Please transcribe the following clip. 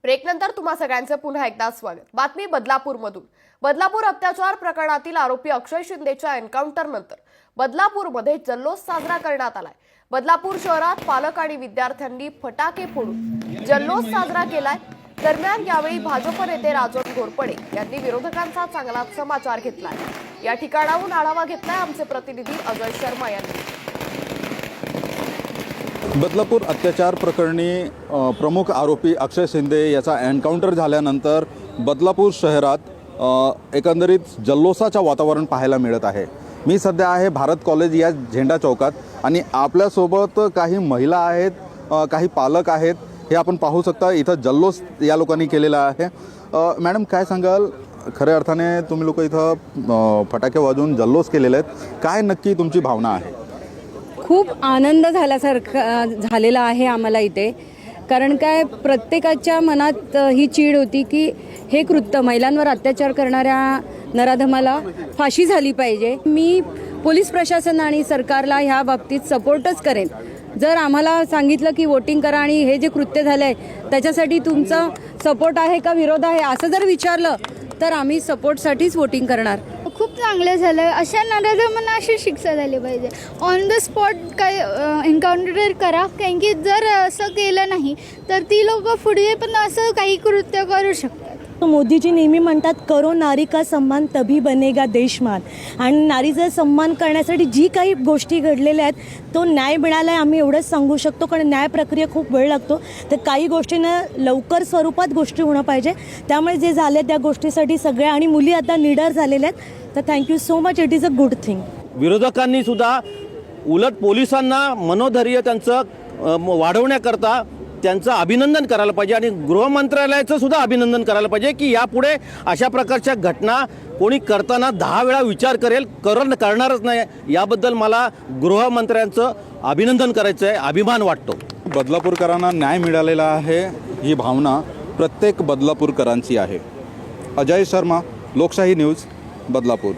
ब्रेकनंतर तुम्हा सगळ्यांचं पुन्हा एकदा स्वागत। बातमी बदलापूरमधून। बदलापूर अत्याचार प्रकरणातील आरोपी अक्षय शिंदेच्या एन्काउंटरनंतर बदलापूरमध्ये जल्लोष साजरा करण्यात आलाय। बदलापूर शहरात पालक आणि विद्यार्थ्यांनी फटाके फोडून जल्लोष साजरा केलाय। दरम्यान यावेळी भाजप नेते राजन घोरपडे यांनी विरोधकांचा चांगलाच समाचार घेतलाय। या ठिकाणाहून आढावा घेतलाय आमचे प्रतिनिधी अजय शर्मा यांनी। बदलापूर अत्याचार प्रकरणी प्रमुख आरोपी अक्षय शिंदे याचा एन्काउंटर झाल्यानंतर बदलापूर शहरात एकंदरीत जल्लोषाचं वातावरण पाहायला मिळत आहे। मी सध्या आहे भारत कॉलेज या झेंडा चौकात आणि आपल्यासोबत काही महिला आहेत, काही पालक आहेत, हे आपण पाहू शकता। इथं जल्लोष या लोकांनी केलेला आहे। मॅडम काय सांगाल, खऱ्या अर्थाने तुम्ही लोक इथं फटाके वाजवून जल्लोष केलेले आहेत, काय नक्की तुमची भावना आहे? खूप आनंद झाल्यासारखा झालेला आहे आम्हाला इथे, कारण काय प्रत्येकाच्या मनात ही चीड होती की हे कृत्य महिलांवर अत्याचार करणाऱ्या नराधमाला फाशी झाली पाहिजे। मी पोलीस प्रशासन आणि सरकारला ह्या बाबतीत सपोर्टच करेन। जर आम्हाला सांगितलं की वोटिंग करा आणि हे जे कृत्य झालं आहे त्याच्यासाठी तुमचा सपोर्ट आहे का विरोध आहे असं जर विचारलं तर आम्ही सपोर्टसाठीच वोटिंग करणार। खूप चांगलं झालं। अशा नराधमांना अशी शिक्षा झाली पाहिजे। ऑन द स्पॉट काय एन्काउंटर करा, कारण की जर असं केलं नाही तर ती लोक पुढे पण असं काही कृत्य करू शकतात। मोदीजी नेहमी म्हणतात, करो नारी का सम्मान तभी बनेगा देशमान। आणि नारीचा सन्मान करण्यासाठी जी काही गोष्टी घडलेल्या आहेत तो न्याय मिळाला आहे आम्ही एवढंच सांगू शकतो, कारण न्याय प्रक्रिया खूप वेळ लागतो। तर काही गोष्टींना लवकर स्वरूपात गोष्टी होणं पाहिजे। त्यामुळे जे झाले त्या गोष्टीसाठी सगळ्या आणि मुली आता निडर झालेल्या आहेत। तर thank you so much, it is a good thing. विरोधकांनी सुद्धा उलट पोलिसांना मनोधैर्य त्यांचं वाढवण्याकरता त्यांचं अभिनंदन करायला पाहिजे आणि गृह मंत्रालयाचं सुद्धा अभिनंदन करायला पाहिजे की यापुढे अशा प्रकारच्या घटना कोणी करताना 10 वेळा विचार करेल, करणारच नाही। याबद्दल मला गृहमंत्र्यांचं अभिनंदन करायचं आहे, अभिमान वाटतो। बदलापूरकरांना न्याय मिळालेला आहे ही भावना प्रत्येक बदलापूरकरांची आहे। अजय शर्मा, लोकशाही न्यूज, बदलापूर।